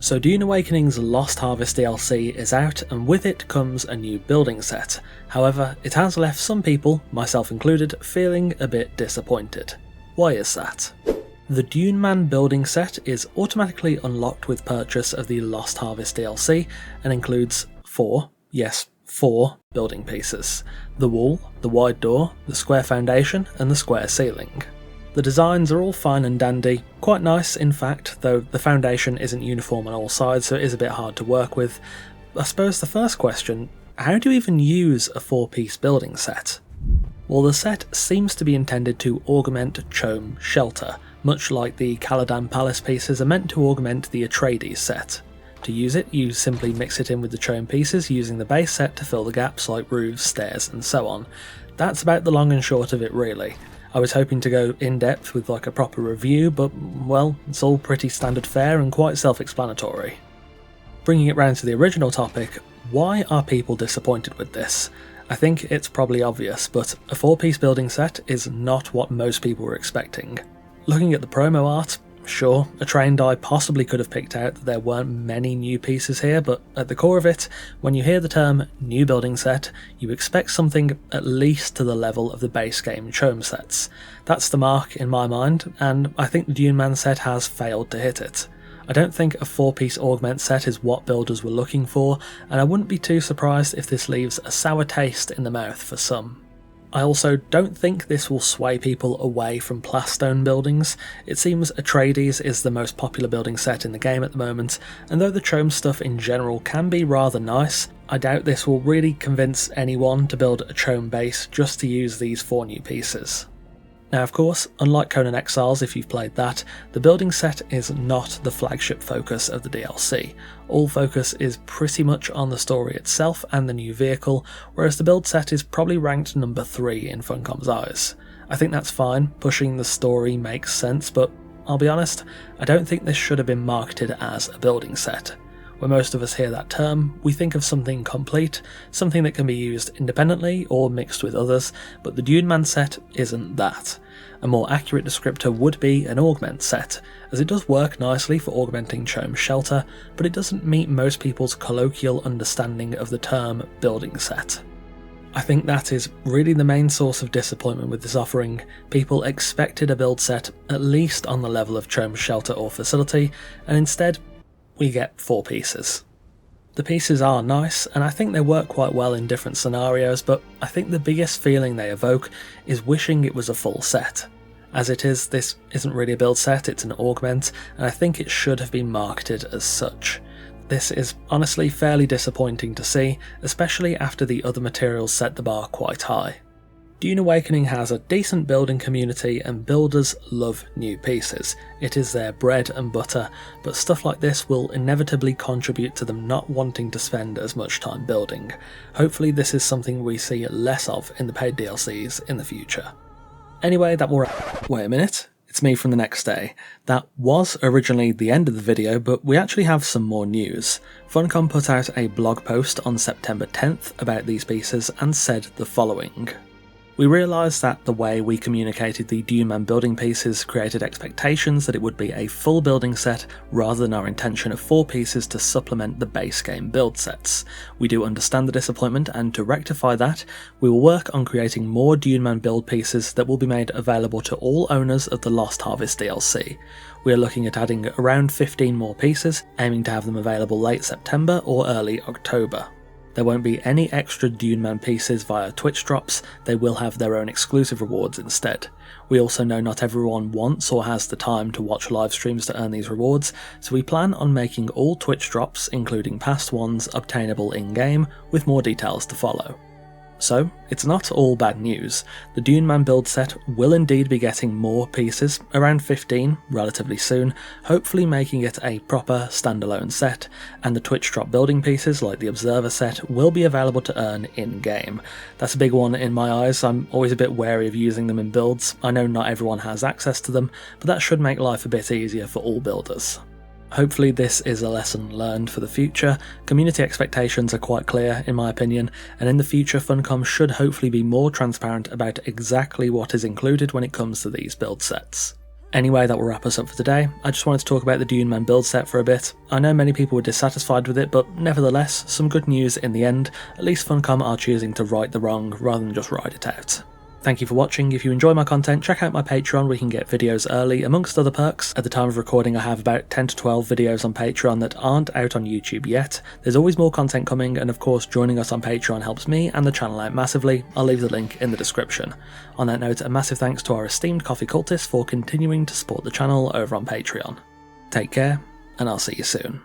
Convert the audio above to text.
So Dune Awakening's Lost Harvest DLC is out, and with it comes a new building set. However, it has left some people, myself included, feeling a bit disappointed. Why is that? The Duneman building set is automatically unlocked with purchase of the Lost Harvest DLC and includes four building pieces: the wall, the wide door, the square foundation, and the square ceiling. The designs are all fine and dandy, quite nice in fact, though the foundation isn't uniform on all sides, so it is a bit hard to work with. I suppose the first question, how do you even use a 4-piece building set? Well, the set seems to be intended to augment Chome Shelter, much like the Caladan Palace pieces are meant to augment the Atreides set. To use it, you simply mix it in with the Chome pieces using the base set to fill the gaps like roofs, stairs and so on. That's about the long and short of it really. I was hoping to go in depth with like a proper review, but well, it's all pretty standard fare and quite self-explanatory. Bringing it round to the original topic, why are people disappointed with this? I think it's probably obvious, but a 4-piece building set is not what most people were expecting. Looking at the promo art, sure, a trained eye possibly could have picked out that there weren't many new pieces here, but at the core of it, when you hear the term new building set, you expect something at least to the level of the base game Chome sets. That's the mark in my mind, and I think the Duneman set has failed to hit it. I don't think a 4-piece augment set is what builders were looking for, and I wouldn't be too surprised if this leaves a sour taste in the mouth for some. I also don't think this will sway people away from plastone buildings. It seems Atreides is the most popular building set in the game at the moment, and though the Chome stuff in general can be rather nice, I doubt this will really convince anyone to build a Chome base just to use these 4 new pieces. Now of course, unlike Conan Exiles if you've played that, the building set is not the flagship focus of the DLC. All focus is pretty much on the story itself and the new vehicle, whereas the build set is probably ranked number 3 in Funcom's eyes. I think that's fine, pushing the story makes sense, but I'll be honest, I don't think this should have been marketed as a building set. When most of us hear that term, we think of something complete, something that can be used independently or mixed with others, but the Duneman set isn't that. A more accurate descriptor would be an augment set, as it does work nicely for augmenting Chome Shelter, but it doesn't meet most people's colloquial understanding of the term building set. I think that is really the main source of disappointment with this offering. People expected a build set at least on the level of Chome Shelter or Facility, and instead we get 4 pieces. The pieces are nice, and I think they work quite well in different scenarios, but I think the biggest feeling they evoke is wishing it was a full set. As it is, this isn't really a build set, it's an augment, and I think it should have been marketed as such. This is honestly fairly disappointing to see, especially after the other materials set the bar quite high. Dune Awakening has a decent building community and builders love new pieces. It is their bread and butter, but stuff like this will inevitably contribute to them not wanting to spend as much time building. Hopefully this is something we see less of in the paid DLCs in the future. Anyway, that will wait a minute. It's me from the next day. That was originally the end of the video, but we actually have some more news. Funcom put out a blog post on September 10th about these pieces and said the following. We realised that the way we communicated the Duneman building pieces created expectations that it would be a full building set rather than our intention of 4 pieces to supplement the base game build sets. We do understand the disappointment, and to rectify that, we will work on creating more Duneman build pieces that will be made available to all owners of the Lost Harvest DLC. We are looking at adding around 15 more pieces, aiming to have them available late September or early October. There won't be any extra Duneman pieces via Twitch drops, they will have their own exclusive rewards instead. We also know not everyone wants or has the time to watch live streams to earn these rewards, so we plan on making all Twitch drops, including past ones, obtainable in-game, with more details to follow. So, it's not all bad news. The Duneman build set will indeed be getting more pieces, around 15 relatively soon, hopefully making it a proper standalone set, and the Twitch drop building pieces like the Observer set will be available to earn in-game. That's a big one in my eyes. I'm always a bit wary of using them in builds. I know not everyone has access to them, but that should make life a bit easier for all builders. Hopefully this is a lesson learned for the future. Community expectations are quite clear in my opinion, and in the future Funcom should hopefully be more transparent about exactly what is included when it comes to these build sets. Anyway, that will wrap us up for today. I just wanted to talk about the Duneman build set for a bit. I know many people were dissatisfied with it, but nevertheless, some good news in the end. At least Funcom are choosing to right the wrong rather than just ride it out. Thank you for watching. If you enjoy my content, check out my Patreon where you can get videos early, amongst other perks. At the time of recording, I have about 10 to 12 videos on Patreon that aren't out on YouTube yet. There's always more content coming, and of course, joining us on Patreon helps me and the channel out massively. I'll leave the link in the description. On that note, a massive thanks to our esteemed coffee cultists for continuing to support the channel over on Patreon. Take care, and I'll see you soon.